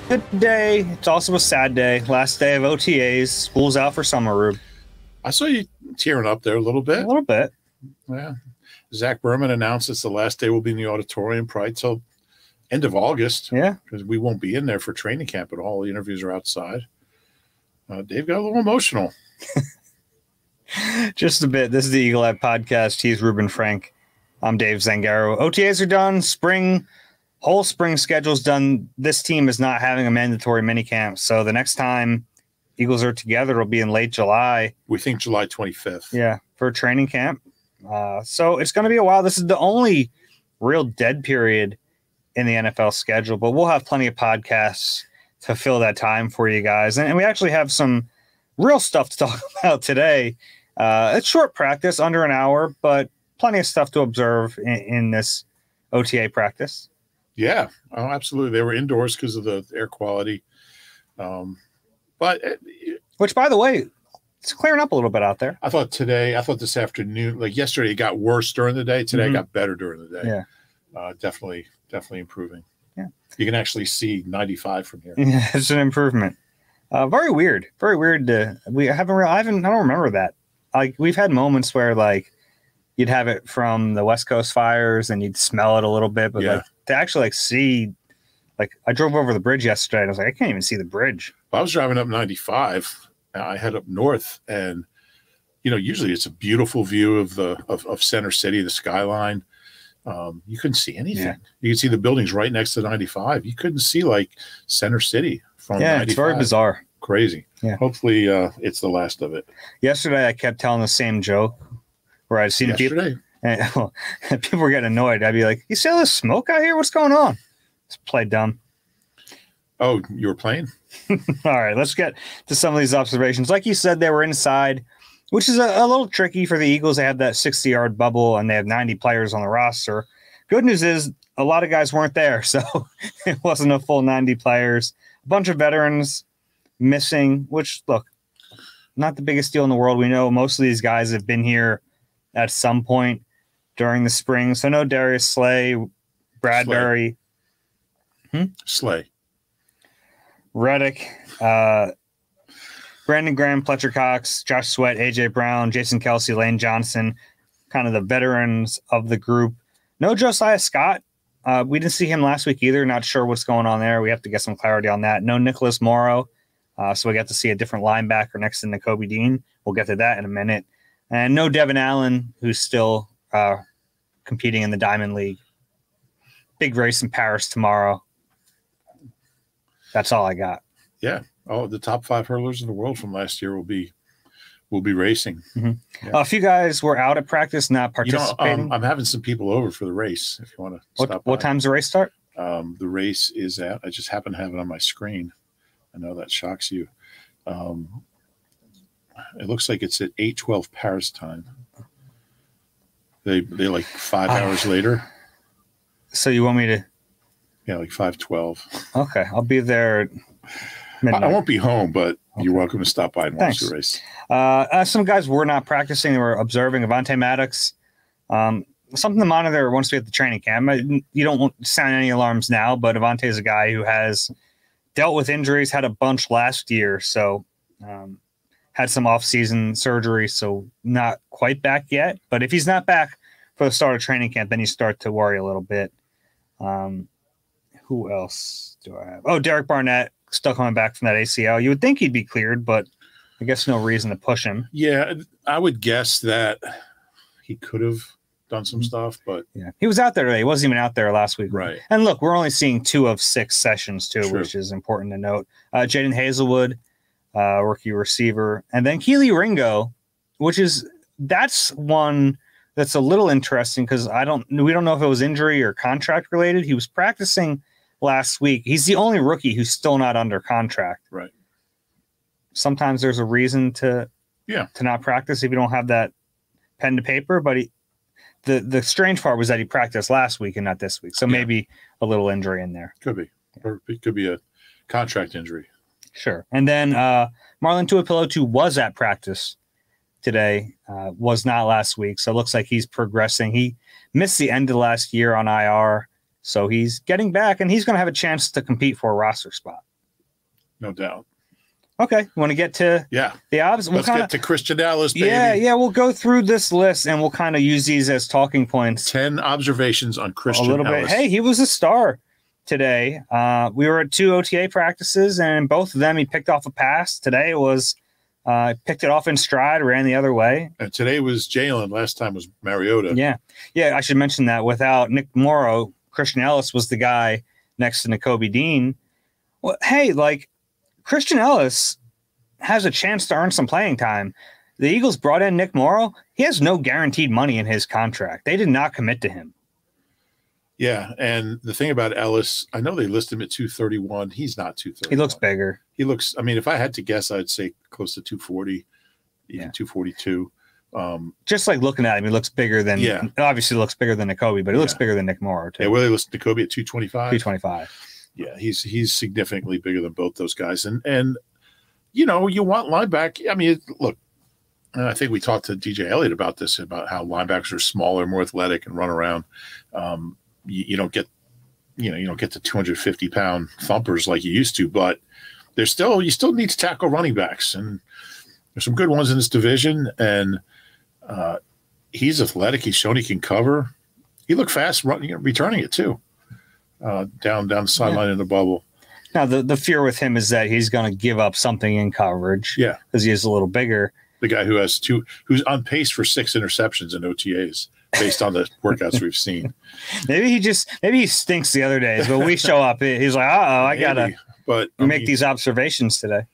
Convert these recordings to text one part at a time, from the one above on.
Good day. It's also a sad day. Last day of OTAs. School's out for summer, Rube. I saw you tearing up there a little A bit. little bit. Yeah. Zach Berman announced it's the last day will be in the auditorium probably till end of August. Yeah. Because we won't be in there for training camp at all. The interviews are outside. Dave got a little emotional. Just a bit. This is the Eagle Eye Podcast. He's Reuben Frank. I'm Dave Zangaro. OTAs are done. Whole spring schedule's done. This team is not having a mandatory minicamp. So the next time Eagles are together, it'll be in late July. We think July 25th. Yeah, for training camp. So it's going to be a while. This is the only real dead period in the NFL schedule, but we'll have plenty of podcasts to fill that time for you guys. And we actually have some real stuff to talk about today. It's short practice, under an hour, but plenty of stuff to observe in this OTA practice. Yeah, oh, absolutely. They were indoors because of the air quality. Which, by the way, it's clearing up a little bit out there. I thought this afternoon, like yesterday, it got worse during the day. Today it got better during the day. Yeah. Definitely improving. Yeah. You can actually see 95 from here. Yeah, it's an improvement. Very weird. Very weird. I don't remember that. Like, we've had moments where, like, you'd have it from the West Coast fires and you'd smell it a little bit, but like to actually like see, like, I drove over the bridge yesterday and I was like, I can't even see the bridge. I was driving up 95. I head up north, and usually it's a beautiful view of Center City, the skyline. You couldn't see anything. Yeah. You could see the buildings right next to 95. You couldn't see like Center City from 95. It's very bizarre. Crazy. Yeah. Hopefully it's the last of it. Yesterday I kept telling the same joke where I'd seen people, and people were getting annoyed. I'd be like, "You see all this smoke out here? What's going on?" Just play dumb. Oh, you were playing? All right, let's get to some of these observations. Like you said, they were inside, which is a little tricky for the Eagles. They have that 60-yard bubble, and they have 90 players on the roster. Good news is a lot of guys weren't there, so it wasn't a full 90 players. A bunch of veterans missing, which, look, not the biggest deal in the world. We know most of these guys have been here at some point during the spring. So no Darius Slay, Bradbury. Slay. Reddick, Brandon Graham, Fletcher Cox, Josh Sweat, A.J. Brown, Jason Kelsey, Lane Johnson, kind of the veterans of the group. No Josiah Scott. We didn't see him last week either. Not sure what's going on there. We have to get some clarity on that. No Nicholas Morrow. So we got to see a different linebacker next to Nakobe Dean. We'll get to that in a minute. And no Devin Allen, who's still competing in the Diamond League. Big race in Paris tomorrow. That's all I got. Yeah. Oh, the top 5 hurlers in the world from last year will be racing. Mm-hmm. Yeah. A few guys were out at practice, not participating. I'm having some people over for the race. If you want to stop by. What time's the race start? The race is at. I just happen to have it on my screen. I know that shocks you. It looks like it's at 8:12 Paris time. They like 5 hours later. So you want me to? Yeah, like 5:12. Okay, I'll be there at midnight. I won't be home, but you're welcome to stop by and watch the race. Some guys were not practicing; they were observing. Avonte Maddox, something to monitor once we get the training camp. You don't want to sound any alarms now, but Avonte is a guy who has dealt with injuries, had a bunch last year, so had some off-season surgery, so not quite back yet. But if he's not back for the start of training camp, then you start to worry a little bit. Who else do I have? Oh, Derek Barnett, still coming back from that ACL. You would think he'd be cleared, but I guess no reason to push him. Yeah, I would guess that he could have done some stuff, but yeah, he was out there today. He wasn't even out there last week. Right. And look, we're only seeing 2 of 6 sessions too, which is important to note. Jaden Hazelwood, rookie receiver, and then Keely Ringo, that's one that's a little interesting because we don't know if it was injury or contract related. He was practicing last week. He's the only rookie who's still not under contract. Right. Sometimes there's a reason to not practice if you don't have that pen to paper, but the strange part was that he practiced last week and not this week. So maybe a little injury in there. Could be. Or it could be a contract injury. Sure. And then Marlon Tuipulotu was at practice today, was not last week. So it looks like he's progressing. He missed the end of last year on IR. So he's getting back, and he's going to have a chance to compete for a roster spot. No doubt. Okay, you want to get to the obs? Let's get to Christian Ellis, baby. Yeah, we'll go through this list and we'll kind of use these as talking points. 10 observations on Christian Ellis. A little bit. Hey, he was a star today. We were at 2 OTA practices, and both of them he picked off a pass. Today was picked it off in stride, ran the other way. And today was Jalen. Last time was Mariota. Yeah, I should mention that without Nick Morrow, Christian Ellis was the guy next to Nakobe Dean. Well, hey, like, Christian Ellis has a chance to earn some playing time. The Eagles brought in Nick Morrow. He has no guaranteed money in his contract. They did not commit to him. Yeah, and the thing about Ellis, I know they list him at 231. He's not 231. He looks bigger. He looks, I mean, if I had to guess, I'd say close to 240, even 242. Just like looking at him, he looks bigger than, obviously looks bigger than Nakobe, but he looks bigger than Nick Morrow, too. Yeah, well, they list Nakobe at 225. 225. Yeah, he's significantly bigger than both those guys. And you know, you want linebacker. I mean, look, I think we talked to DJ Elliott about this, about how linebackers are smaller, more athletic, and run around. You don't get, you don't get the 250-pound thumpers like you used to, but you still need to tackle running backs, and there's some good ones in this division. And he's athletic. He's shown he can cover. He looked fast returning it too. Down the sideline in the bubble. Now, the fear with him is that he's going to give up something in coverage. Yeah. Because he is a little bigger. The guy who's on pace for 6 interceptions in OTAs based on the workouts we've seen. Maybe he stinks the other days, but we show up. He's like, I got to make these observations today.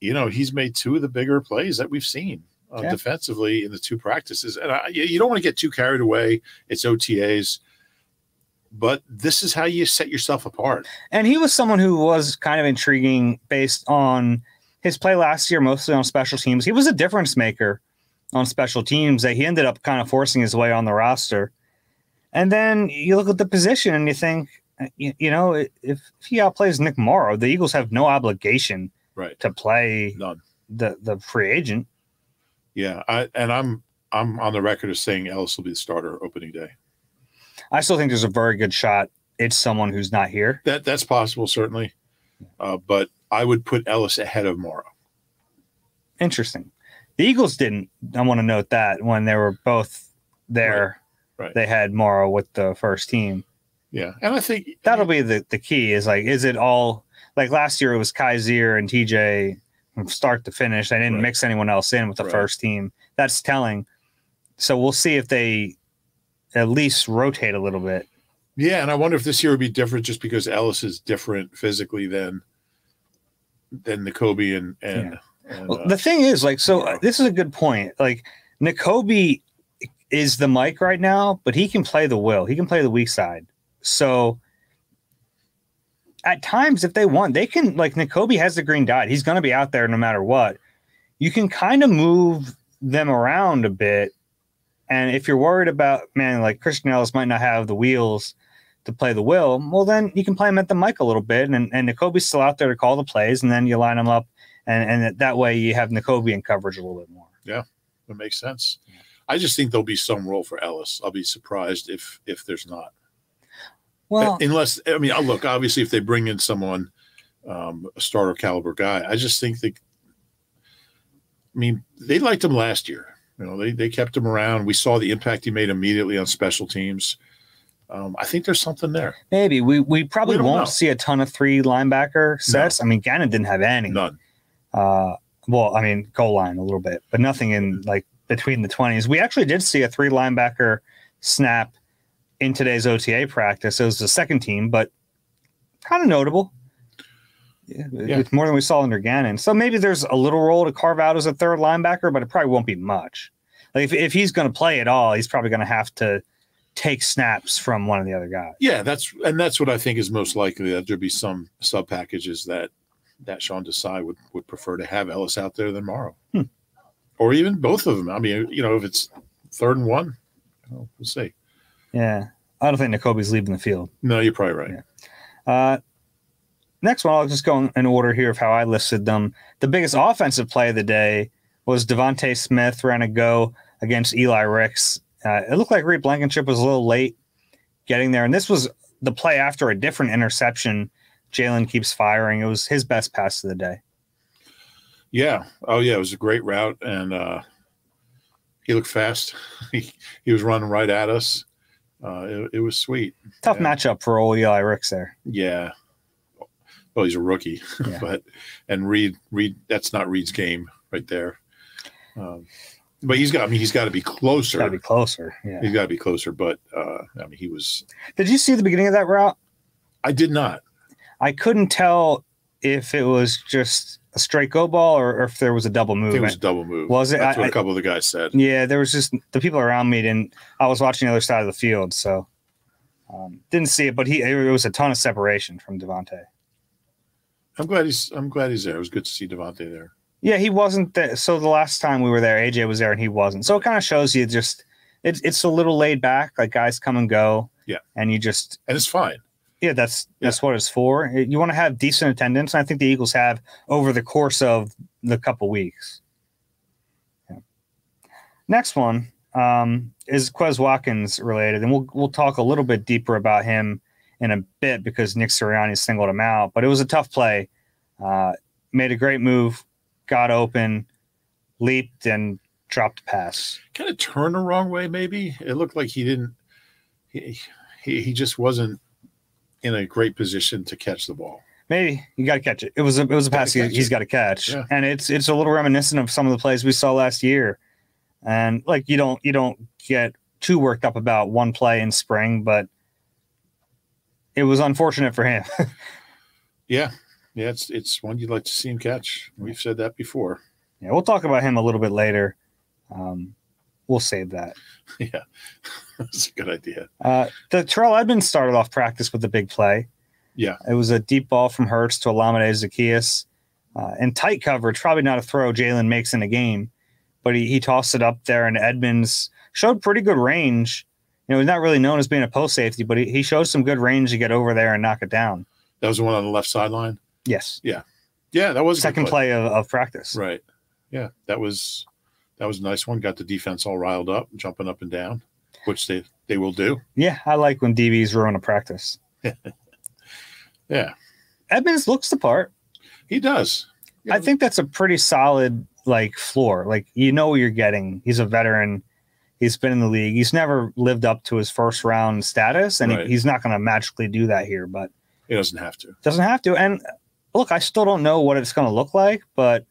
You know, he's made 2 of the bigger plays that we've seen defensively in the 2 practices. And you don't want to get too carried away. It's OTAs. But this is how you set yourself apart. And he was someone who was kind of intriguing based on his play last year, mostly on special teams. He was a difference maker on special teams that he ended up kind of forcing his way on the roster. And then you look at the position and you think, you know, if he outplays Nick Morrow, the Eagles have no obligation to play the free agent. Yeah, I'm on the record as saying Ellis will be the starter opening day. I still think there's a very good shot it's someone who's not here. That's possible, certainly. But I would put Ellis ahead of Morrow. Interesting. The Eagles didn't. I want to note that when they were both there, they had Morrow with the first team. Yeah, and I think that'll be the key is like, is it all like last year it was Kaiser and TJ from start to finish. They didn't mix anyone else in with the first team. That's telling. So we'll see if they at least rotate a little bit. Yeah, and I wonder if this year would be different just because Ellis is different physically than Nakobe and well, the thing is, like, so this is a good point. Like, Nakobe is the Mike right now, but he can play the will. He can play the weak side. So at times, if they want, they can, like, Nakobe has the green dot. He's going to be out there no matter what. You can kind of move them around a bit. And if you're worried about, man, like Christian Ellis might not have the wheels to play the will, well, then you can play him at the mic a little bit. And Nakobe's still out there to call the plays, and then you line them up. And that way you have Nakobe in coverage a little bit more. Yeah, that makes sense. I just think there'll be some role for Ellis. I'll be surprised if there's not. Well, unless, I mean, look, obviously if they bring in someone, a starter caliber guy, I just think that, I mean, they liked him last year. You know, they kept him around. We saw the impact he made immediately on special teams. I think there's something there. Maybe. We probably won't see a ton of 3 linebacker sets. No. I mean, Gannon didn't have any. None. Well, I mean, goal line a little bit, but nothing in like between the 20s. We actually did see a 3 linebacker snap in today's OTA practice. It was the second team, but kind of notable. Yeah. It's more than we saw under Gannon. So maybe there's a little role to carve out as a 3rd linebacker, but it probably won't be much. Like if he's going to play at all, he's probably going to have to take snaps from one of the other guys. Yeah, that's what I think is most likely, that there'd be some sub packages that Sean Desai would prefer to have Ellis out there than Morrow. Or even both of them. I mean, you know, if it's 3rd and 1, we'll see. Yeah. I don't think Nakobe's leaving the field. No, you're probably right. Yeah. Next one, I'll just go in order here of how I listed them. The biggest offensive play of the day was Devontae Smith ran a go against Eli Ricks. It looked like Reed Blankenship was a little late getting there. And this was the play after a different interception Jalen keeps firing. It was his best pass of the day. Yeah. Oh, yeah. It was a great route, and he looked fast. he was running right at us. It was sweet. Tough matchup for old Eli Ricks there. Yeah. Well, he's a rookie, Yeah. and Reed, that's not Reed's game right there. But he's got to be closer. Got to be closer. Yeah. He's got to be closer. But he was. Did you see the beginning of that route? I did not. I couldn't tell if it was just a straight go ball or if there was a double move. I think it was a double move. Was it? That's what a couple of the guys said. Yeah, there was just the people around me didn't. I was watching the other side of the field, so didn't see it. But it was a ton of separation from Devontae. I'm glad he's there. It was good to see Devontae there. Yeah, he wasn't there. So the last time we were there, AJ was there and he wasn't. So it kind of shows you just it's a little laid back, like guys come and go. Yeah, and it's fine. Yeah, that's what it's for. You want to have decent attendance, and I think the Eagles have over the course of the couple weeks. Yeah. Next one is Quez Watkins related, and we'll talk a little bit deeper about him in a bit because Nick Sirianni singled him out. But it was a tough play. Made a great move, got open, leaped, and dropped a pass. Kind of turned the wrong way, maybe. It looked like he didn't. He just wasn't in a great position to catch the ball. Maybe you got to catch it. It was a pass he's got to catch, and it's a little reminiscent of some of the plays we saw last year. And like you don't get too worked up about one play in spring, but it was unfortunate for him. Yeah, it's one you'd like to see him catch. We've said that before. Yeah, we'll talk about him a little bit later. We'll save that. Yeah, that's a good idea. The Terrell Edmonds started off practice with a big play. Yeah. It was a deep ball from Hurts to Olamide Zaccheaus. In tight coverage, probably not a throw Jalen makes in a game, but he tossed it up there, and Edmonds showed pretty good range. He's not really known as being a post safety, but he showed some good range to get over there and knock it down. That was the one on the left sideline? Yes. Yeah. Yeah, that was second play of practice. Right. Yeah, that was a nice one. Got the defense all riled up, jumping up and down, which they will do. Yeah, I like when DBs ruin a practice. Yeah. Edmonds looks the part. He does. Yeah. I think that's a pretty solid floor. What you're getting. He's a veteran. He's been in the league. He's never lived up to his first round status, and he's not going to magically do that here. But he doesn't have to. Doesn't have to. And look, I still don't know what it's going to look like, but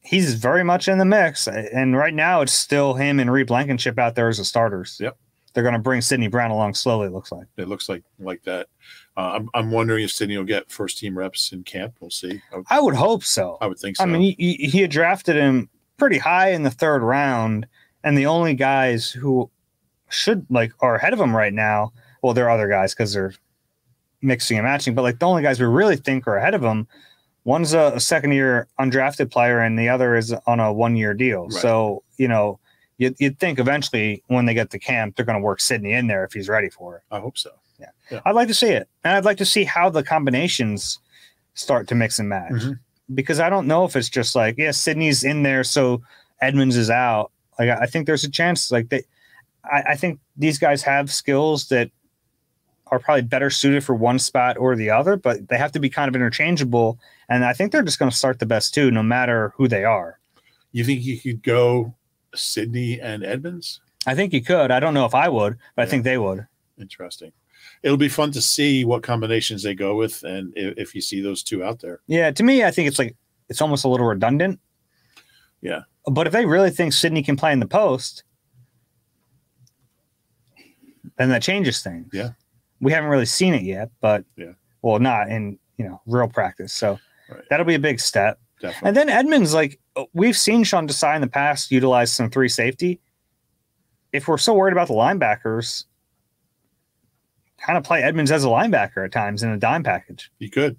he's very much in the mix. And right now, it's still him and Reed Blankenship out there as the starters. Yep. They're going to bring Sidney Brown along slowly. It looks like. It looks like that. I'm wondering if Sidney will get first team reps in camp. We'll see. I would hope so. I would think so. I mean, he had drafted him pretty high in the third round, and the only guys who should are ahead of him right now. Well, there are other guys because they're mixing and matching, but the only guys we really think are ahead of him, one's a second year undrafted player, and the other is on a 1-year deal. Right. So you'd think eventually when they get to camp, they're going to work Sidney in there if he's ready for it. I hope so. Yeah. I'd like to see it. And I'd like to see how the combinations start to mix and match. Because I don't know if it's just Sidney's in there, so Edmonds is out. I think there's a chance I think these guys have skills that are probably better suited for one spot or the other, but they have to be kind of interchangeable. And I think they're just going to start the best two, no matter who they are. You think you could go Sidney and Edmonds? I think you could. I don't know if I would, but I think they would. Interesting. It'll be fun to see what combinations they go with, and if you see those two out there. Yeah, to me, I think it's almost a little redundant. Yeah. But if they really think Sidney can play in the post, then that changes things. Yeah. We haven't really seen it yet, but not in real practice. So that'll be a big step. Definitely. And then Edmonds, we've seen Sean Desai in the past utilize some 3 safety. If we're so worried about the linebackers, kind of play Edmonds as a linebacker at times in a dime package. He could.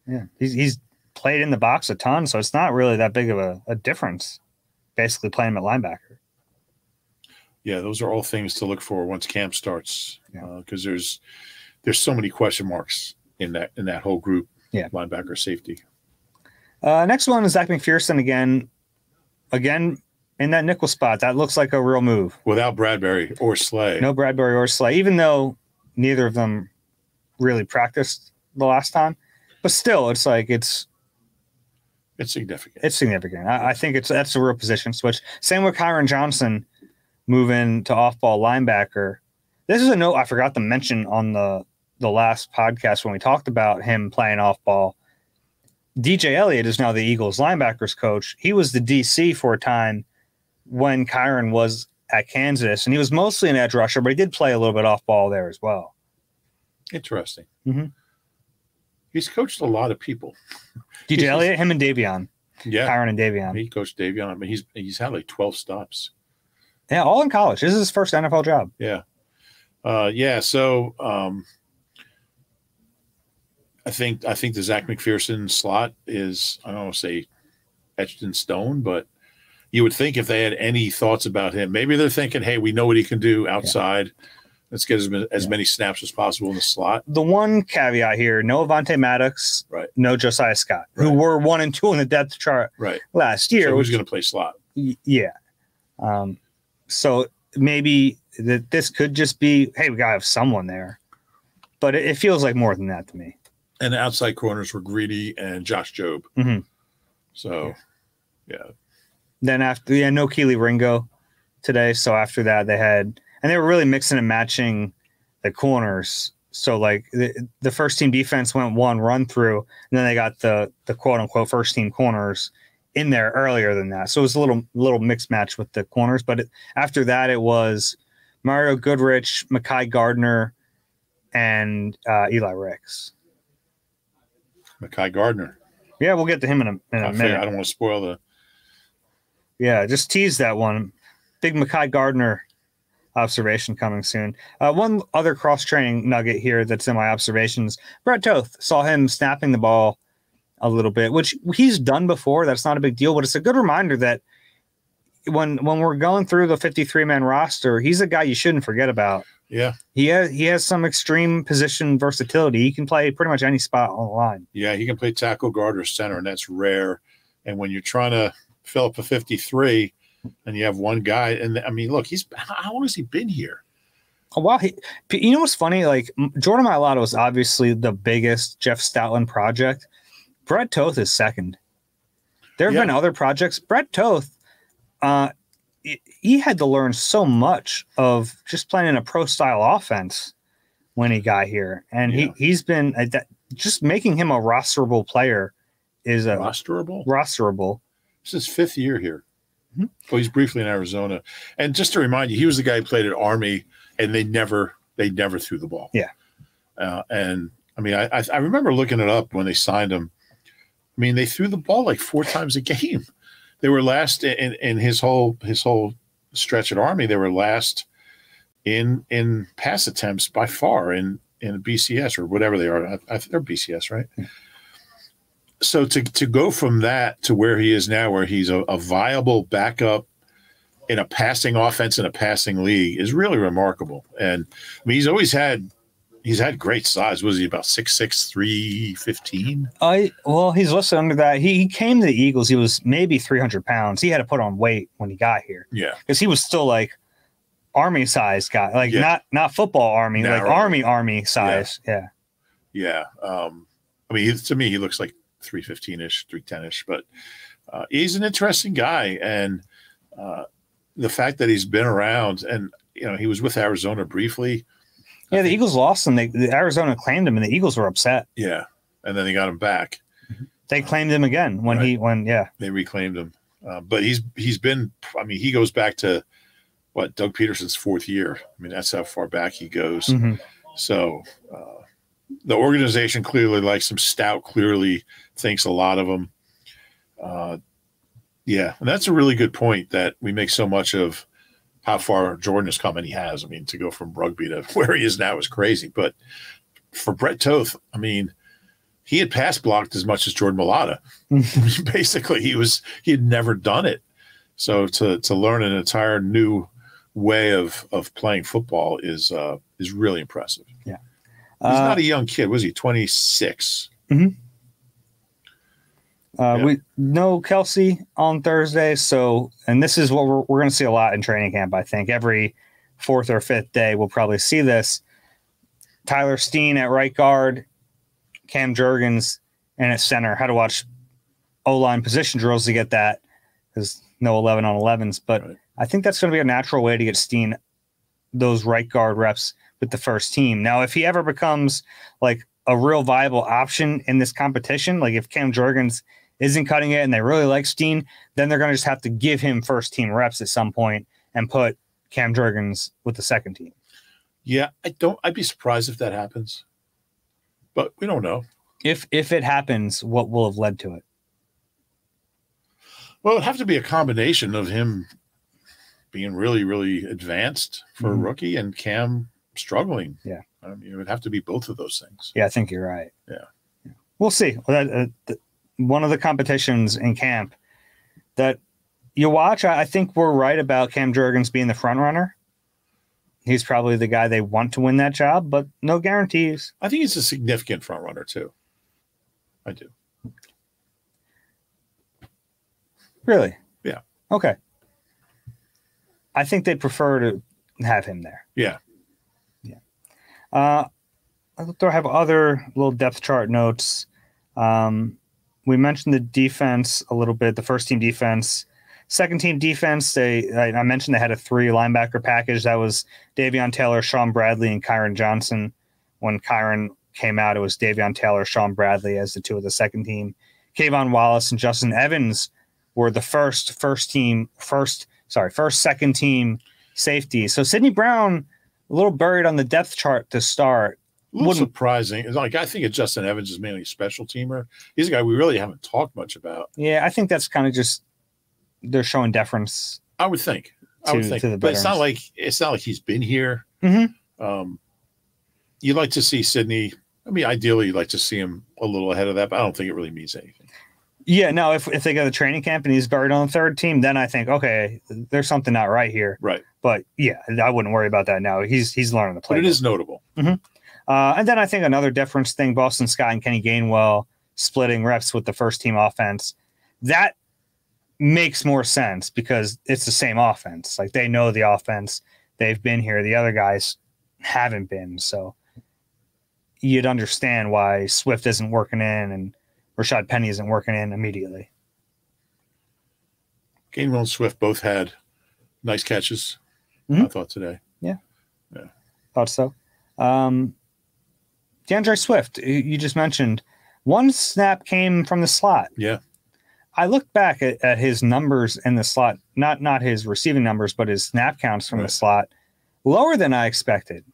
Yeah. He's played in the box a ton, so it's not really that big of a difference, basically playing him at linebacker. Yeah, those are all things to look for once camp starts, because there's so many question marks in that whole group. Yeah, linebacker, safety. Next one is Zach McPherson again in that nickel spot. That looks like a real move without Bradbury or Slay. No Bradbury or Slay, even though neither of them really practiced the last time, but still, it's like it's significant. It's significant. I think that's a real position switch. Same with Kyron Johnson moving to off-ball linebacker. This is a note I forgot to mention on the last podcast when we talked about him playing off-ball. DJ Elliott is now the Eagles linebackers coach. He was the DC for a time when Kyron was at Kansas, and he was mostly an edge rusher, but he did play a little bit off-ball there as well. Interesting. Mm-hmm. He's coached a lot of people. DJ Elliott, him and Davion. Yeah. Kyron and Davion. He coached Davion. I mean, he's had like 12 stops. Yeah, all in college. This is his first NFL job. Yeah. So I think the Zach McPherson slot is, I don't want to say etched in stone, but you would think if they had any thoughts about him, maybe they're thinking, hey, we know what he can do outside. Yeah. Let's get as many snaps as possible in the slot. The one caveat here, no Avonte Maddox, right? No Josiah Scott, who were 1 and 2 in the depth chart last year. So who's going to play slot? Yeah. So maybe this could just be, hey, we got to have someone there. But it feels like more than that to me. And the outside corners were Greedy and Josh Jobe. Mm-hmm. So, yeah. Then no Keely Ringo today. So after that, they were really mixing and matching the corners. So like the first team defense went one run through, and then they got the quote unquote first team corners in there earlier than that. So it was a little mixed match with the corners. But after that, it was Mario Goodrich, Mekhi Gardner, and Eli Ricks. Mekhi Gardner. Yeah, we'll get to him in a minute. I don't want to spoil the. Yeah, just tease that one. Big Mekhi Gardner observation coming soon. One other cross-training nugget here that's in my observations. Brett Toth, saw him snapping the ball a little bit, which he's done before. That's not a big deal, but it's a good reminder that when we're going through the 53-man roster, he's a guy you shouldn't forget about. Yeah. He has some extreme position versatility. He can play pretty much any spot on the line. Yeah, he can play tackle, guard, or center, and that's rare. And when you're trying to fill up a 53 and you have one guy, and I mean, look, how long has he been here? Oh, wow. You know what's funny? Like, Jordan Mailata was obviously the biggest Jeff Stoutland project. Brett Toth is second. There have been other projects. Brett Toth, he had to learn so much of just playing in a pro-style offense when he got here. And he's been just making him a rosterable player is a rosterable. This is his 5th year here. Mm-hmm. Oh, he's briefly in Arizona. And just to remind you, he was the guy who played at Army, and they never threw the ball. Yeah. And I mean, I remember looking it up when they signed him. I mean, they threw the ball like 4 times a game. They were last in his whole stretch at Army. They were last in pass attempts by far in BCS or whatever they are. I think they're BCS, right? Yeah. So to go from that to where he is now, where he's a viable backup in a passing offense in a passing league, is really remarkable. And I mean, he's had great size. Was he about 6'6", 315? Well, he's listed under that. He came to the Eagles. He was maybe 300 pounds. He had to put on weight when he got here. Yeah, because he was still like Army size guy, like not football Army, narrow. Like Army size. Yeah. I mean, to me, he looks like 315-ish, 310-ish, but he's an interesting guy. And the fact that he's been around, and he was with Arizona briefly. Yeah, the Eagles lost him. The Arizona claimed him, and the Eagles were upset. Yeah, and then they got him back. They claimed him again when they reclaimed him. But he's been. I mean, he goes back to Doug Peterson's 4th year. I mean, that's how far back he goes. Mm-hmm. So the organization clearly likes him. Stout clearly thinks a lot of him. And that's a really good point that we make so much of. How far Jordan has come, and he has. I mean, to go from rugby to where he is now is crazy. But for Brett Toth, I mean, he had pass blocked as much as Jordan Mailata. Basically, he had never done it. So to learn an entire new way of playing football is really impressive. Yeah, he's not a young kid. Was he 26? Mm-hmm. We know Kelsey on Thursday, and this is what we're going to see a lot in training camp. I think every 4th or 5th day we'll probably see this. Tyler Steen at right guard, Cam Jurgens and at center. Had to watch O-line position drills to get that because no 11 on 11s. But right. I think that's going to be a natural way to get Steen those right guard reps with the first team. Now, if he ever becomes like a real viable option in this competition, like if Cam Jurgens isn't cutting it and they really like Steen, then they're going to just have to give him first team reps at some point and put Cam Jurgens with the second team. Yeah, I'd be surprised if that happens, but we don't know. If it happens, what will have led to it? Well, it'd have to be a combination of him being really, really advanced for a rookie and Cam struggling. Yeah. I mean, it would have to be both of those things. Yeah, I think you're right. Yeah. We'll see. One of the competitions in camp that you watch, I think we're right about Cam Jurgens being the front runner. He's probably the guy they want to win that job, but no guarantees. I think he's a significant front runner too. I do. Really? Yeah. Okay. I think they prefer to have him there. Yeah. Yeah. I have other little depth chart notes. We mentioned the defense a little bit, the first team defense. Second team defense, I mentioned they had a 3 linebacker package. That was Davion Taylor, Sean Bradley, and Kyron Johnson. When Kyron came out, it was Davion Taylor, Sean Bradley as the 2 of the second team. Kayvon Wallace and Justin Evans were the first second team safety. So Sidney Brown, a little buried on the depth chart to start. A little surprising. Like, I think Justin Evans is mainly a special teamer. He's a guy we really haven't talked much about. Yeah, I think that's kind of just they're showing deference. I would think. To the but it's not like he's been here. Mm-hmm. You'd like to see Sidney. I mean, ideally, you'd like to see him a little ahead of that, but I don't think it really means anything. Yeah, no, if they go to training camp and he's buried on the third team, then I think, okay, there's something not right here. Right. But yeah, I wouldn't worry about that now. He's learning the play. But it is notable. Mm-hmm. And then I think another difference thing, Boston Scott and Kenny Gainwell splitting reps with the first team offense, that makes more sense because it's the same offense. Like they know the offense. They've been here. The other guys haven't been. So you'd understand why Swift isn't working in and Rashad Penny isn't working in immediately. Gainwell and Swift both had nice catches, I thought, today. Yeah. Thought so. DeAndre Swift, you just mentioned, one snap came from the slot. Yeah. I looked back at his numbers in the slot, not his receiving numbers, but his snap counts from the slot, lower than I expected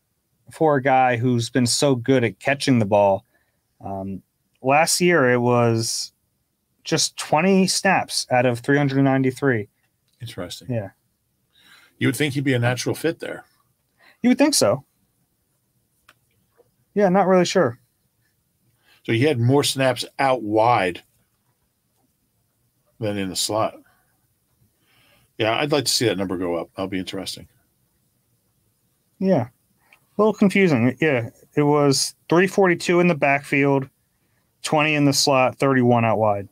for a guy who's been so good at catching the ball. Last year, it was just 20 snaps out of 393. Interesting. Yeah. You would think he'd be a natural fit there. You would think so. Yeah, not really sure. So he had more snaps out wide than in the slot. Yeah, I'd like to see that number go up. That'll be interesting. Yeah. A little confusing. Yeah, it was 342 in the backfield, 20 in the slot, 31 out wide.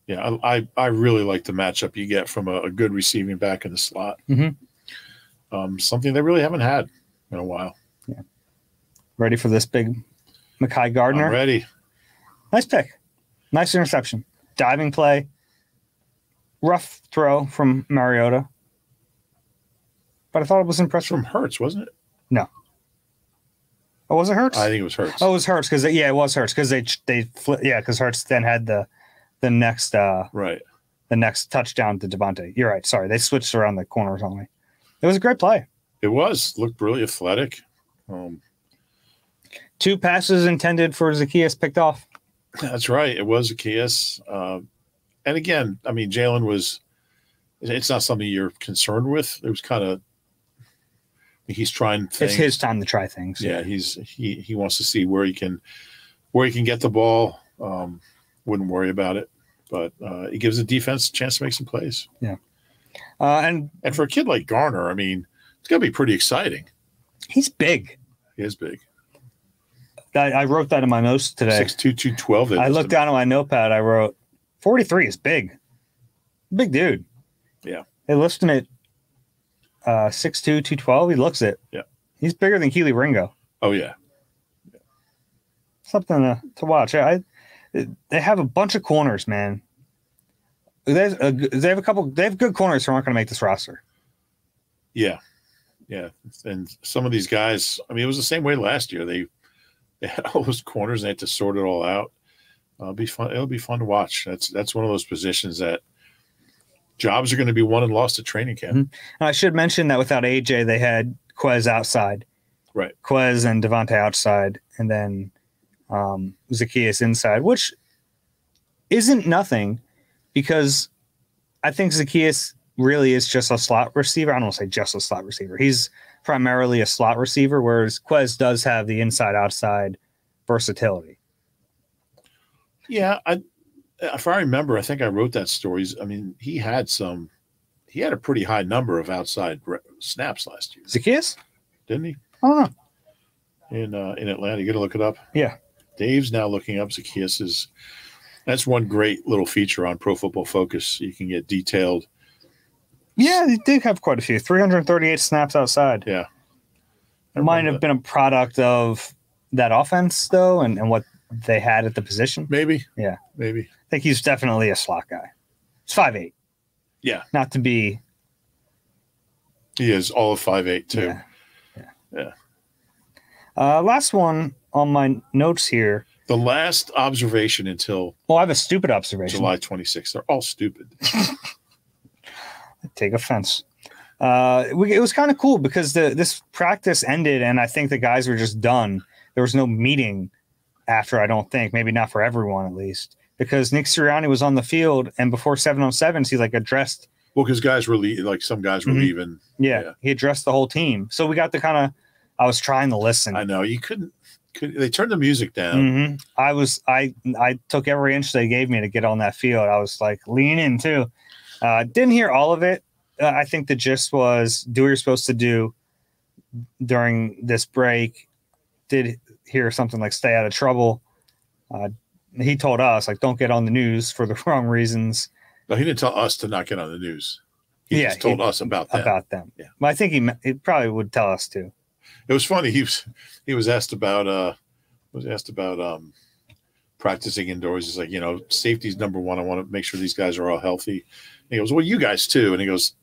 Yeah, I really like the matchup you get from a good receiving back in the slot. Mm-hmm. Something they really haven't had in a while. Yeah. Ready for this big Mekhi Gardner? I'm ready. Nice pick. Nice interception. Diving play. Rough throw from Mariota. But I thought it was impressive. From Hurts, wasn't it? No. Oh, was it Hurts? I think it was Hurts. Oh, it was Hurts because it was Hurts because because Hurts then had the next right, the next touchdown to Devontae. You're right. Sorry, they switched around the corners only. It was a great play. It was. Looked really athletic. 2 passes intended for Zacchaeus picked off. That's right. It was Zacchaeus. And again, I mean, Jalen was. It's not something you're concerned with. It was kind of. He's trying things. It's his time to try things. Yeah, he wants to see where he can get the ball. Wouldn't worry about it, but it gives the defense a chance to make some plays. Yeah, and for a kid like Garner, I mean, it's going to be pretty exciting. He's big. He is big. I wrote that in my notes today. 6'2", 212. I looked down at my notepad. I wrote 43 is big. Big dude. Yeah. They listed him at 6'2", 212. He looks it. Yeah. He's bigger than Keely Ringo. Oh, yeah. something to watch. They have a bunch of corners, man. They have a couple. They have good corners who aren't going to make this roster. Yeah, and some of these guys. I mean, it was the same way last year. They had all those corners. And they had to sort it all out. It'll be fun. It'll be fun to watch. That's one of those positions that jobs are going to be won and lost at training camp. Mm-hmm. I should mention that without AJ, they had Quez outside, right? Quez and Devontae outside, and then Zacchaeus inside, which isn't nothing because I think Zacchaeus really is just a slot receiver. I don't want to say just a slot receiver. He's primarily a slot receiver, whereas Quez does have the inside-outside versatility. Yeah, if I remember, I think I wrote that story. I mean, he had a pretty high number of outside snaps last year. Zacchaeus? Didn't he? I don't know. In Atlanta, you got to look it up. Yeah. Dave's now looking up Zacchaeus. That's one great little feature on Pro Football Focus. You can get detailed. Yeah, they did have quite a few. 338 snaps outside. Yeah. It might have been a product of that offense, though, and what they had at the position. Maybe. Yeah. Maybe. I think he's definitely a slot guy. He's 5'8". Yeah. Not to be. He is all of 5'8", too. Yeah. Last one on my notes here. The last observation until. Well, I have a stupid observation. July 26th. They're all stupid. I take offense. It was kind of cool because this practice ended and I think the guys were just done. There was no meeting after, I don't think. Maybe not for everyone, at least. Because Nick Sirianni was on the field and before 7-on-7s, he addressed. Well, because guys were some guys were leaving. Yeah, he addressed the whole team. So we got the kind of. I was trying to listen. I know you couldn't. They turned the music down. Mm-hmm. I took every inch they gave me to get on that field. I was lean in too. Didn't hear all of it. I think the gist was do what you're supposed to do during this break. Did hear something like stay out of trouble. He told us don't get on the news for the wrong reasons. No, he didn't tell us to not get on the news. He just told us about them. Yeah, but I think he probably would tell us too. It was funny. He was asked about practicing indoors. He's like, safety's number one. I want to make sure these guys are all healthy. And he goes, well, you guys too. And he goes,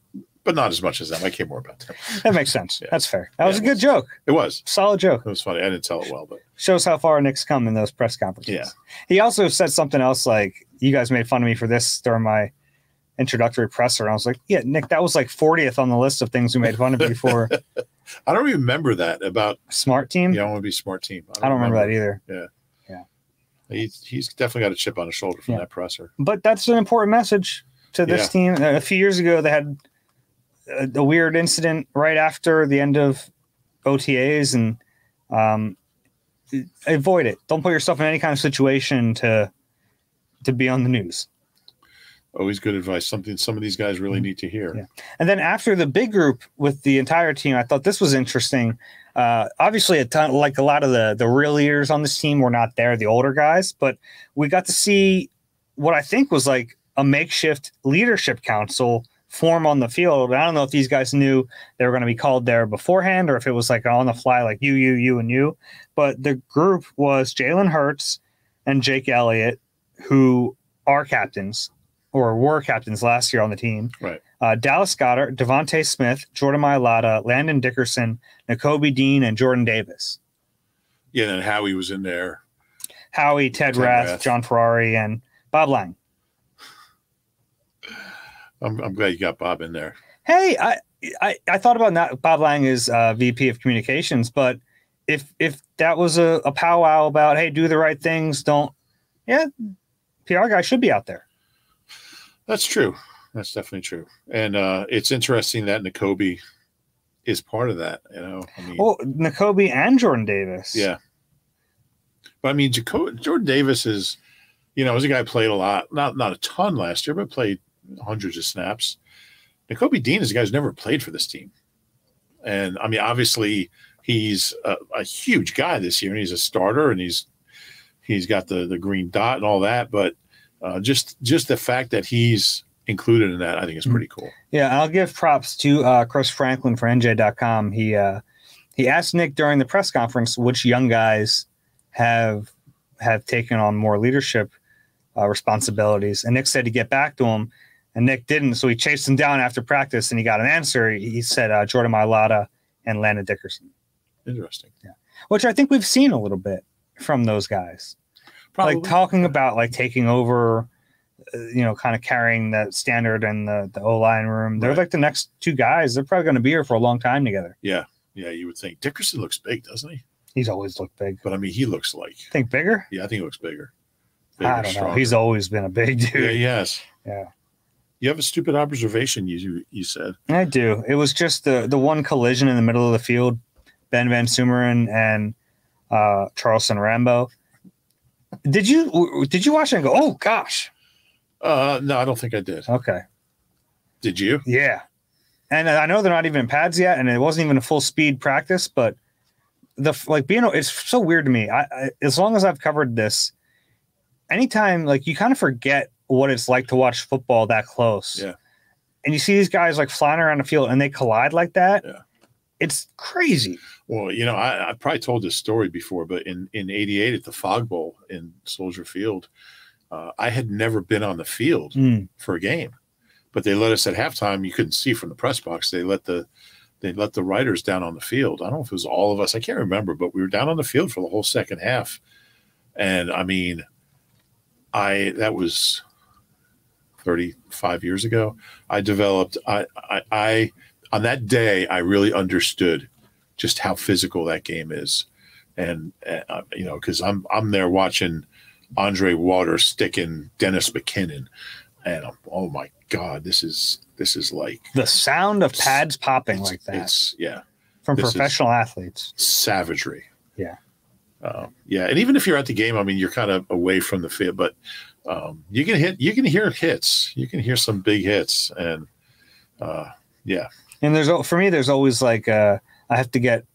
but not as much as them. I care more about them. That makes sense. Yeah. That's fair. That was a good joke. It was. Solid joke. It was funny. I didn't tell it well, but shows how far Nick's come in those press conferences. Yeah. He also said something else you guys made fun of me for this during my introductory presser. And I was like, yeah, Nick, that was 40th on the list of things we made fun of you for. I don't remember that about smart team. Yeah, I want to be smart team. I don't remember that either. Yeah. He's definitely got a chip on his shoulder from that presser. But that's an important message to this team. A few years ago, they had a weird incident right after the end of OTAs, and avoid it. Don't put yourself in any kind of situation to be on the news. Always good advice. Something some of these guys really need to hear. Yeah. And then after the big group with the entire team, I thought this was interesting. Obviously, a lot of the real leaders on this team were not there, the older guys, but we got to see what I think was a makeshift leadership council form on the field. I don't know if these guys knew they were going to be called there beforehand or if it was on the fly, you, and you. But the group was Jalen Hurts and Jake Elliott, who are captains. Or were captains last year on the team. Right. Dallas Goedert, Devontae Smith, Jordan Mailata, Landon Dickerson, Nakobe Dean, and Jordan Davis. Yeah, and Howie was in there. Howie, Ted Rath, John Ferrari, and Bob Lang. I'm glad you got Bob in there. Hey, I thought about that. Bob Lang is VP of Communications, but if that was a powwow about, hey, do the right things, PR guy should be out there. That's true. That's definitely true. And it's interesting that Nakobe is part of that. Nakobe and Jordan Davis. Yeah. But Jordan Davis is, was a guy who played a lot, not a ton last year, but played hundreds of snaps. Nakobe Dean is a guy who's never played for this team. And obviously he's a huge guy this year and he's a starter and he's got the green dot and all that. But just the fact that he's included in that, I think is pretty cool. Yeah, I'll give props to Chris Franklin for NJ.com. He asked Nick during the press conference which young guys have have taken on more leadership responsibilities. And Nick said to get back to him, and Nick didn't. So he chased him down after practice, and he got an answer. He said Jordan Mailata and Landon Dickerson. Interesting. Yeah, which I think we've seen a little bit from those guys. Probably. Like talking about like taking over, kind of carrying that standard in the O-line room. They're like the next two guys. They're probably going to be here for a long time together. Yeah. Yeah, you would think. Dickerson looks big, doesn't he? He's always looked big. But, I mean, he looks like. Think bigger? Yeah, I think he looks bigger. I don't know. He's always been a big dude. Yeah, he has. Yeah. You have a stupid observation, you said. I do. It was just the one collision in the middle of the field. Ben Van Sumeren and Charleston Rambo. Did you watch it and go, oh, gosh? No, I don't think I did. Okay. Did you? Yeah. And I know they're not even in pads yet, and it wasn't even a full speed practice, but it's so weird to me. I as long as I've covered this, anytime like you kind of forget what it's like to watch football that close. Yeah. And you see these guys like flying around the field and they collide like that. Yeah. It's crazy. Well, I probably told this story before, but in 88 at the Fog Bowl in Soldier Field, I had never been on the field for a game. But they let us at halftime. You couldn't see from the press box. They let the writers down on the field. I don't know if it was all of us. I can't remember, but we were down on the field for the whole second half. And I mean, that was 35 years ago. I on that day, I really understood just how physical that game is. And, because I'm there watching Andre Waters sticking Dennis McKinnon. And oh my God, this is like the sound of pads popping like that. From professional athletes. Savagery. Yeah. And even if you're at the game, I mean, you're kind of away from the field, but you can hear hits. You can hear some big hits, and yeah. And there's always like I have to get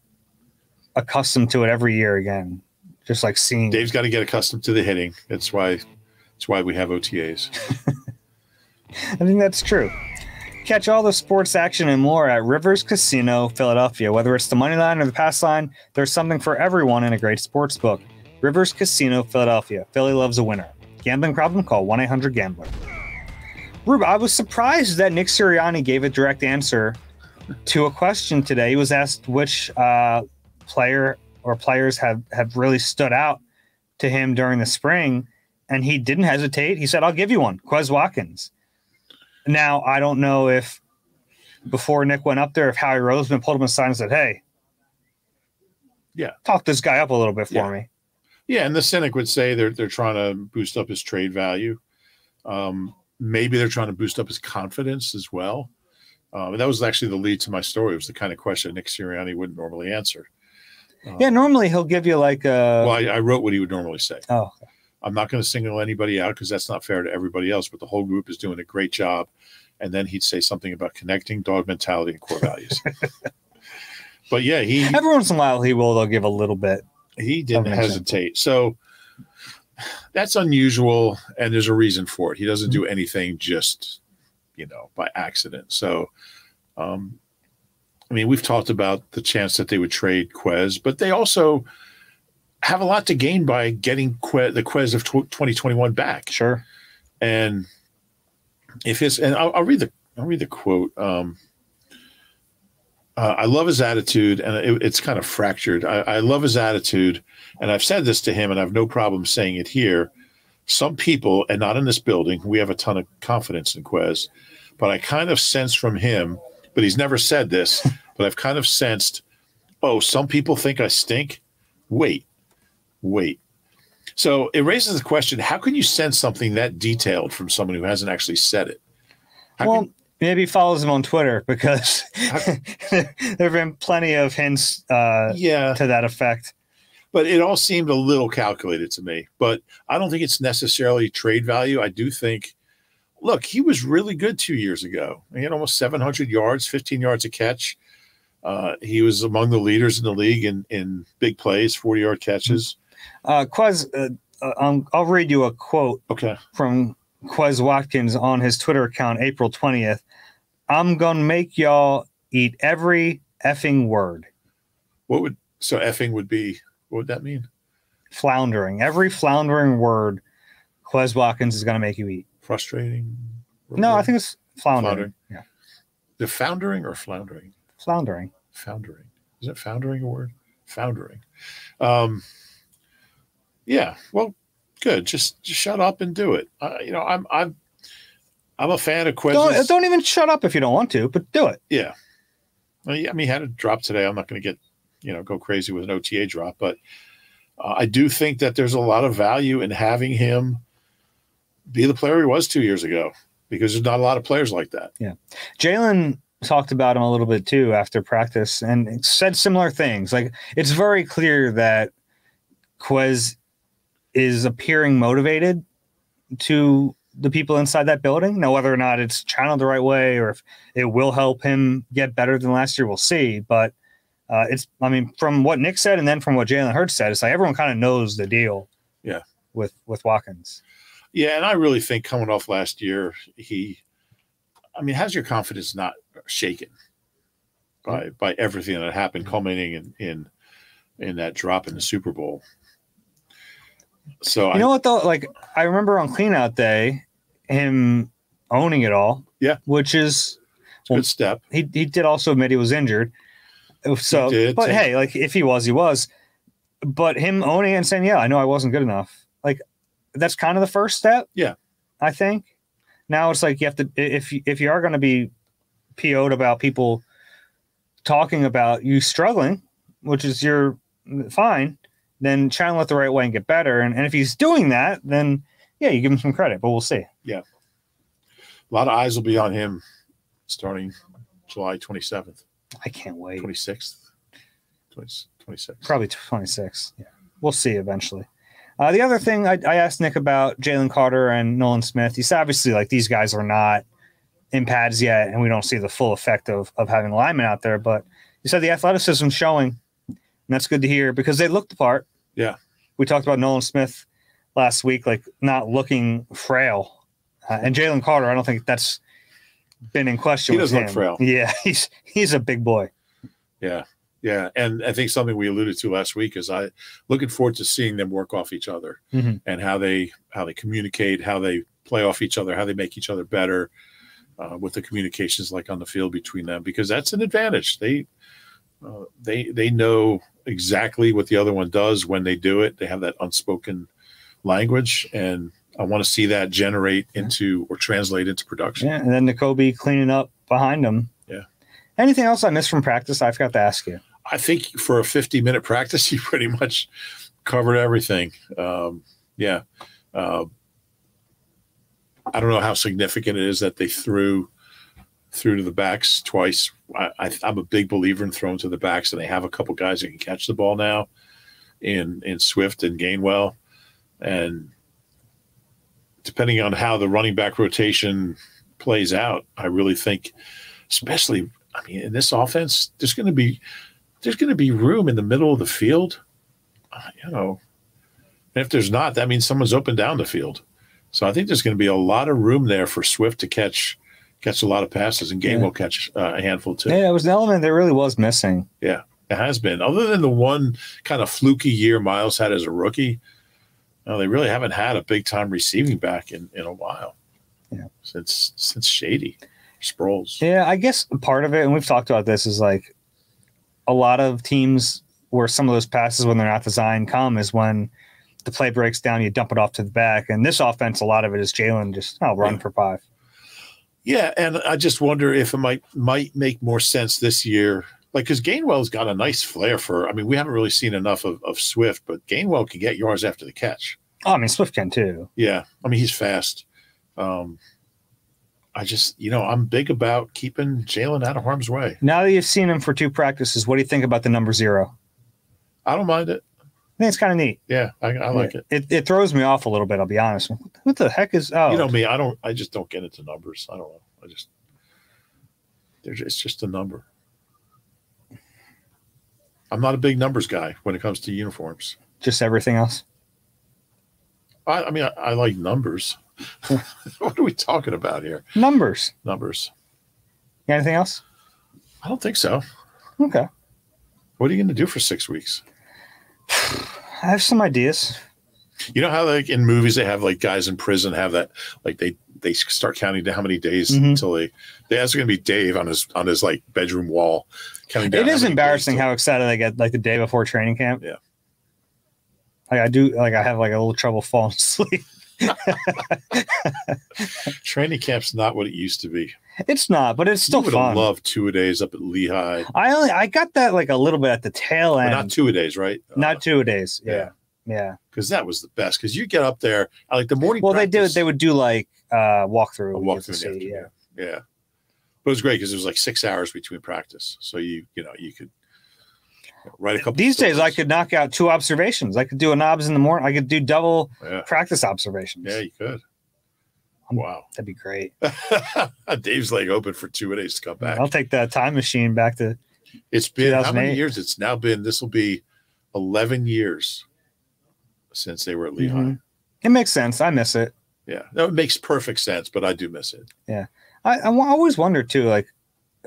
accustomed to it every year again. Just like seeing. Dave's got to get accustomed to the hitting. That's why we have OTAs. I think that's true. Catch all the sports action and more at Rivers Casino, Philadelphia. Whether it's the money line or the pass line, there's something for everyone in a great sports book. Rivers Casino, Philadelphia. Philly loves a winner. Gambling problem? Call 1-800-GAMBLER. Rube, I was surprised that Nick Sirianni gave a direct answer to a question today. He was asked which player or players have really stood out to him during the spring, and he didn't hesitate. He said, I'll give you one, Quez Watkins. Now, I don't know if before Nick went up there, if Howie Roseman pulled him aside and said, hey, talk this guy up a little bit for me. Yeah, and the cynic would say they're trying to boost up his trade value. Maybe they're trying to boost up his confidence as well. And that was actually the lead to my story. It was the kind of question Nick Sirianni wouldn't normally answer. Normally he'll give you like a... Well, I wrote what he would normally say. Oh, okay. I'm not going to single anybody out because that's not fair to everybody else, but the whole group is doing a great job. And then he'd say something about connecting, dog mentality, and core values. But yeah, every once in a while they'll give a little bit. He didn't hesitate. So that's unusual, and there's a reason for it. He doesn't do anything just, by accident. So, I mean, we've talked about the chance that they would trade Quez, but they also have a lot to gain by getting the Quez of 2021 back. Sure. And I'll read the quote. I love his attitude, and it's kind of fractured. I love his attitude, and I've said this to him, and I have no problem saying it here. Some people, and not in this building, we have a ton of confidence in Quez, but I kind of sense from him, but he's never said this, but I've kind of sensed, some people think I stink. Wait. So it raises the question, how can you sense something that detailed from someone who hasn't actually said it? Maybe he follows him on Twitter because there have been plenty of hints to that effect. But it all seemed a little calculated to me. But I don't think it's necessarily trade value. I do think, look, he was really good 2 years ago. He had almost 700 yards, 15 yards a catch. He was among the leaders in the league in big plays, 40-yard catches. Quez, I'll read you a quote from Quez Watkins on his Twitter account, April 20th. I'm going to make y'all eat every effing word. So effing would be, what would that mean? floundering. Every floundering word, Quez Watkins is going to make you eat. Frustrating? No, I think it's floundering. Yeah. The foundering or floundering? Floundering. Foundering. Is it foundering a word? Foundering. Yeah. Well, good. Just shut up and do it. I'm a fan of Quez's. Don't even shut up if you don't want to, but do it. Yeah. I mean, he had a drop today. I'm not going to get, go crazy with an OTA drop, but I do think that there's a lot of value in having him be the player he was 2 years ago, because there's not a lot of players like that. Yeah. Jalen talked about him a little bit too after practice and said similar things. Like, it's very clear that Quez is appearing motivated to the people inside that building. Now, whether or not it's channeled the right way or if it will help him get better than last year, we'll see. But from what Nick said and then from what Jalen Hurts said, it's like everyone kind of knows the deal. Yeah. With Watkins. Yeah, and I really think coming off last year, has your confidence not shaken by everything that happened, culminating in that drop in the Super Bowl? So what though? Like, I remember on cleanout day, him owning it all. Yeah, which is a good step. He did also admit he was injured. So, hey, like, if he was, but him owning it and saying, "Yeah, I know I wasn't good enough." Like, that's kind of the first step. Yeah, I think. Now it's like you have to, if you are going to be PO'd about people talking about you struggling, which is you're fine, then channel it the right way and get better. And if he's doing that, then yeah, you give him some credit, but we'll see. Yeah. A lot of eyes will be on him starting July 27th. I can't wait. 26th. 26th. Probably 26th. Yeah. We'll see eventually. The other thing I asked Nick about Jalen Carter and Nolan Smith. He said, obviously, like, these guys are not in pads yet, and we don't see the full effect of having linemen out there. But he said the athleticism showing, and that's good to hear because they looked the part. Yeah. We talked about Nolan Smith last week, like, not looking frail. And Jalen Carter, I don't think that's been in question. He doesn't look frail. Yeah, he's a big boy. Yeah. Yeah, and I think something we alluded to last week is I looking forward to seeing them work off each other and how they communicate, how they play off each other, how they make each other better with the communications like on the field between them, because that's an advantage. They know exactly what the other one does when they do it. They have that unspoken language, and I want to see that generate into or translate into production. Yeah, and then Nakobe cleaning up behind them. Yeah. Anything else I missed from practice? I forgot to ask you. I think for a 50-minute practice, you pretty much covered everything. Yeah. I don't know how significant it is that they threw to the backs twice. I'm a big believer in throwing to the backs, and they have a couple guys that can catch the ball now in Swift and Gainwell. And depending on how the running back rotation plays out, I really think, especially, in this offense, there's going to be room in the middle of the field. And if there's not, that means someone's open down the field. So I think there's going to be a lot of room there for Swift to catch a lot of passes, and Gainwell catch a handful too. Yeah, it was an element that really was missing. Yeah, it has been. Other than the one kind of fluky year Miles had as a rookie, they really haven't had a big time receiving back in a while. Yeah, since Shady, Sproles. Yeah, I guess part of it, and we've talked about this, is like a lot of teams where some of those passes, when they're not designed, come is when the play breaks down, you dump it off to the back. And this offense, a lot of it is Jalen just run for 5. Yeah, and I just wonder if it might make more sense this year. Like, because Gainwell's got a nice flair for, we haven't really seen enough of Swift, but Gainwell can get yards after the catch. Oh, Swift can too. Yeah, he's fast. I just, I'm big about keeping Jalen out of harm's way. Now that you've seen him for 2 practices, what do you think about the number 0? I don't mind it. I think it's kind of neat. Yeah, I like it. It throws me off a little bit, I'll be honest. What the heck is... Oh. You know me, I just don't get into numbers. I don't know. It's just a number. I'm not a big numbers guy when it comes to uniforms. Just everything else? I like numbers. What are we talking about here? Numbers. Numbers. Anything else? I don't think so. Okay. What are you going to do for 6 weeks? I have some ideas. You know how like in movies they have like guys in prison have that like they start counting down how many days until that's going to be Dave on his like bedroom wall counting down. It is embarrassing how excited I get like the day before training camp. Yeah. Like I have like a little trouble falling asleep. Training camp's not what it used to be. It's not, but it's still fun. fun. I love 2-a-days up at Lehigh. I got that like a little bit at the tail end. But not 2-a-days, right? Not 2-a-days. Yeah. Because that was the best. Because you get up there like the morning. Well, practice, they would do like walkthrough. A walkthrough. Yeah. But it was great because it was like 6 hours between practice, so you could write a couple. These days, I could knock out 2 observations. I could do an obs in the morning. I could do double practice observations. Yeah, you could. Wow, that'd be great. Dave's leg open for 2-a-days to come back. I'll take that time machine back to. It's been how many years? It's now been. This will be 11 years since they were at Lehigh. Mm-hmm. It makes sense. I miss it. Yeah, no, it makes perfect sense, but I do miss it. Yeah, I always wonder too. Like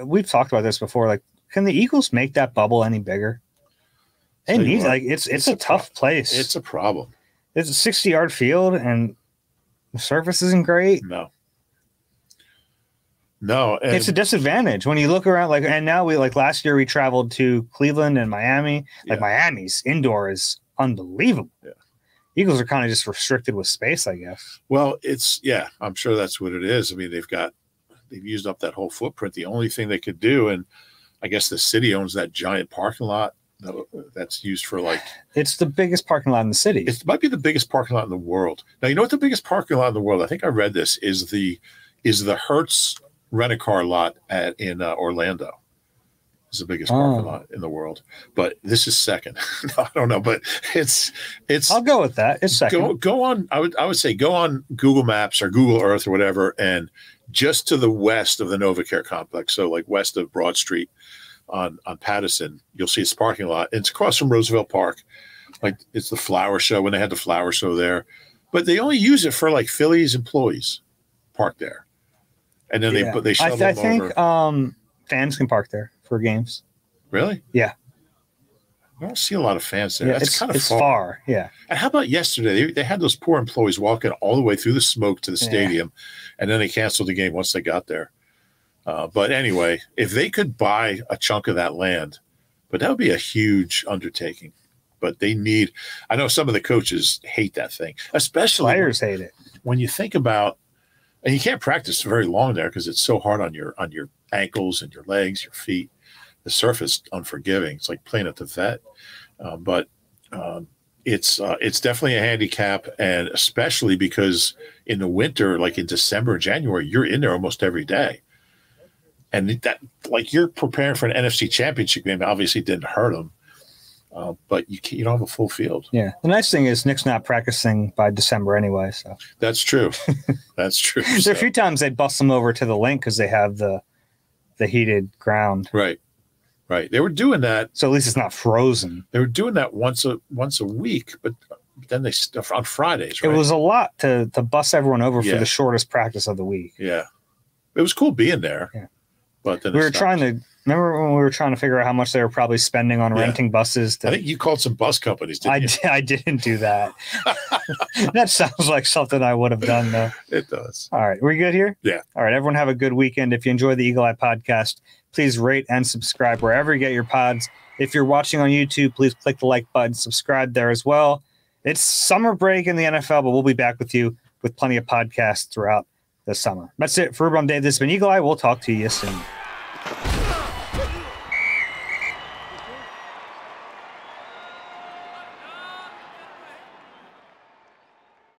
we've talked about this before. Like, can the Eagles make that bubble any bigger? They need like it's a tough place. It's a problem. It's a 60-yard field and the surface isn't great. No, it's a disadvantage when you look around. Like, and now last year we traveled to Cleveland and Miami. Like Miami's indoor is unbelievable. Yeah. Eagles are kind of just restricted with space, I guess. Well, I'm sure that's what it is. I mean, they've used up that whole footprint. The only thing they could do, and I guess the city owns that giant parking lot that's used for like. It's the biggest parking lot in the city. It might be the biggest parking lot in the world. Now, you know what the biggest parking lot in the world? I think I read this is the Hertz rent-a-car lot in Orlando. It's the biggest parking lot in the world, but this is second. I don't know, but it's. I'll go with that. It's second. Go on. I would say go on Google Maps or Google Earth or whatever, and just to the west of the NovaCare complex, so like west of Broad Street on Patterson, you'll see this parking lot. It's across from Roosevelt Park. Like it's the flower show when they had the flower show there, but they only use it for like Phillies employees park there, and then they shuttle them over. I think fans can park there for games. Really? Yeah. I don't see a lot of fans there. Yeah, it's kind of far. Yeah. And how about yesterday? They had those poor employees walking all the way through the smoke to the stadium, and then they canceled the game once they got there. But anyway, if they could buy a chunk of that land, but that would be a huge undertaking. But they need – I know some of the coaches hate that thing, especially – Players hate it. When you think about – and you can't practice very long there because it's so hard on your ankles and your legs, your feet. The surface unforgiving. It's like playing at the vet. But it's definitely a handicap, and especially because in the winter, like in December, January, you're in there almost every day. And that, like, you're preparing for an NFC Championship game. Obviously, didn't hurt them, but you don't have a full field. Yeah, the nice thing is Nick's not practicing by December anyway. So that's true. That's true. There are a few times they bust them over to the link because they have the heated ground. Right. Right. They were doing that. So at least it's not frozen. They were doing that once a week, but then they on Fridays, right? It was a lot to bus everyone over for the shortest practice of the week. Yeah. It was cool being there. Yeah. But then we were trying to remember when we were trying to figure out how much they were probably spending on renting buses. I think you called some bus companies, didn't you? I didn't do that. That sounds like something I would have done, though. It does. All right. We good here? Yeah. All right. Everyone have a good weekend. If you enjoy the Eagle Eye podcast, please rate and subscribe wherever you get your pods. If you're watching on YouTube, please click the like button, subscribe there as well. It's summer break in the NFL, but we'll be back with you with plenty of podcasts throughout the summer. That's it for Reuben. Dave. This has been Eagle Eye. We'll talk to you soon.